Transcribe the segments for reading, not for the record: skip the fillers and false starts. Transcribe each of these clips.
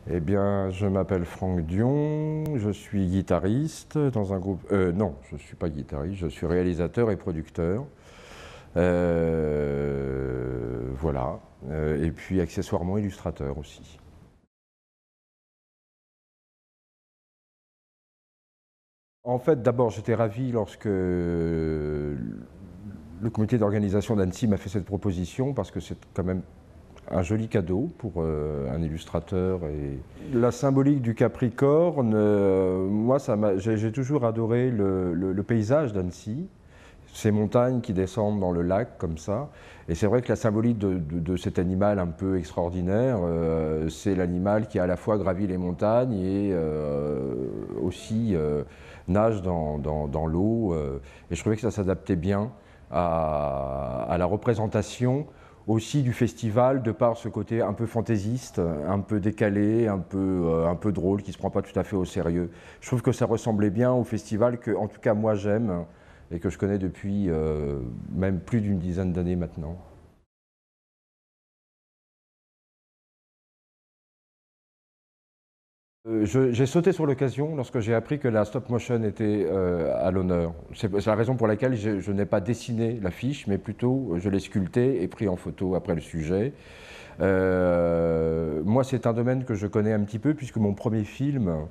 Eh bien, je m'appelle Franck Dion, je suis guitariste dans un groupe... non, je ne suis pas guitariste, je suis réalisateur et producteur. Voilà. Et puis accessoirement illustrateur aussi. En fait, d'abord, j'étais ravi lorsque le comité d'organisation d'Annecy m'a fait cette proposition parce que c'est quand même un joli cadeau pour un illustrateur. Et la symbolique du Capricorne, moi, j'ai toujours adoré le paysage d'Annecy, ces montagnes qui descendent dans le lac comme ça. Et c'est vrai que la symbolique de cet animal un peu extraordinaire, c'est l'animal qui à la fois gravit les montagnes et aussi nage dans l'eau. Et je trouvais que ça s'adaptait bien à la représentation aussi du festival, de par ce côté un peu fantaisiste, un peu décalé, un peu drôle, qui ne se prend pas tout à fait au sérieux. Je trouve que ça ressemblait bien au festival que, en tout cas, moi j'aime et que je connais depuis même plus d'une dizaine d'années maintenant. J'ai sauté sur l'occasion lorsque j'ai appris que la stop motion était à l'honneur. C'est la raison pour laquelle je n'ai pas dessiné l'affiche, mais plutôt je l'ai sculptée et pris en photo après le sujet. Moi, c'est un domaine que je connais un petit peu, puisque mon premier film,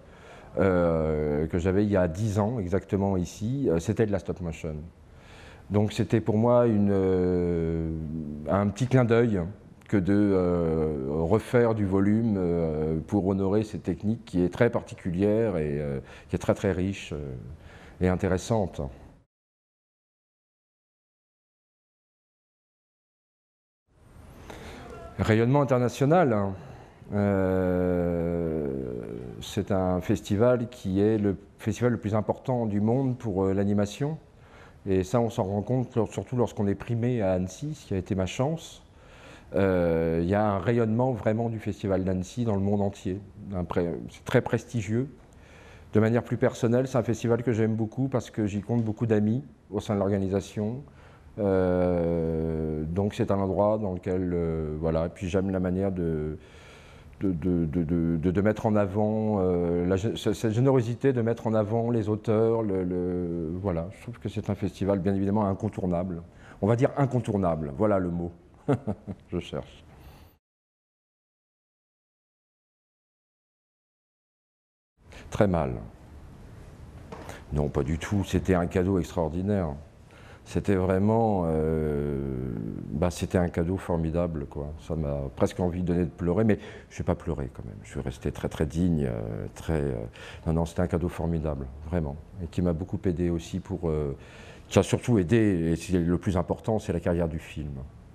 que j'avais il y a 10 ans exactement ici, c'était de la stop motion. Donc c'était pour moi un petit clin d'œil que de refaire du volume pour honorer cette technique qui est très particulière et qui est très très riche et intéressante. Rayonnement international, hein. C'est un festival qui est le festival le plus important du monde pour l'animation. Et ça, on s'en rend compte surtout lorsqu'on est primé à Annecy, ce qui a été ma chance. Il y a un rayonnement vraiment du Festival d'Annecy dans le monde entier. C'est très prestigieux. De manière plus personnelle, c'est un festival que j'aime beaucoup parce que j'y compte beaucoup d'amis au sein de l'organisation. Donc c'est un endroit dans lequel, voilà, et puis j'aime la manière de mettre en avant, cette générosité de mettre en avant les auteurs. Voilà, je trouve que c'est un festival bien évidemment incontournable. On va dire incontournable, voilà le mot. Je cherche. Très mal. Non, pas du tout. C'était un cadeau extraordinaire. C'était vraiment... c'était un cadeau formidable, quoi. Ça m'a presque envie de donner de pleurer, mais je n'ai pas pleuré quand même. Je suis resté très très digne. Non, non, c'était un cadeau formidable, vraiment. Et qui m'a beaucoup aidé aussi qui a surtout aidé, et c'est le plus important, c'est la carrière du film.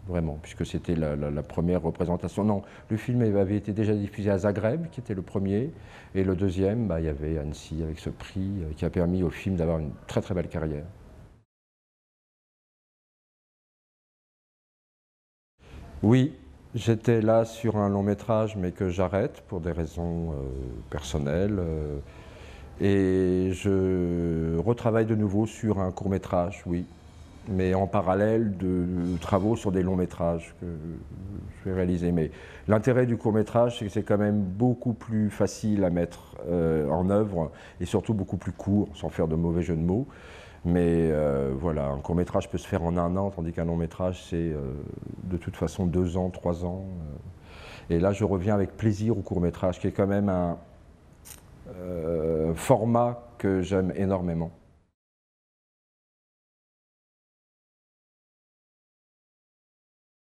Vraiment, puisque c'était la première représentation. Non, le film avait été déjà diffusé à Zagreb, qui était le premier, et le deuxième, il y avait Annecy avec ce prix qui a permis au film d'avoir une très très belle carrière. Oui, j'étais là sur un long métrage, mais que j'arrête pour des raisons personnelles. Et je retravaille de nouveau sur un court métrage, oui, mais en parallèle de travaux sur des longs métrages que je vais réaliser. Mais l'intérêt du court métrage, c'est que c'est quand même beaucoup plus facile à mettre en œuvre et surtout beaucoup plus court, sans faire de mauvais jeu de mots. Mais voilà, un court métrage peut se faire en 1 an, tandis qu'un long métrage, c'est de toute façon 2 ans, 3 ans. Et là, je reviens avec plaisir au court métrage, qui est quand même un format que j'aime énormément.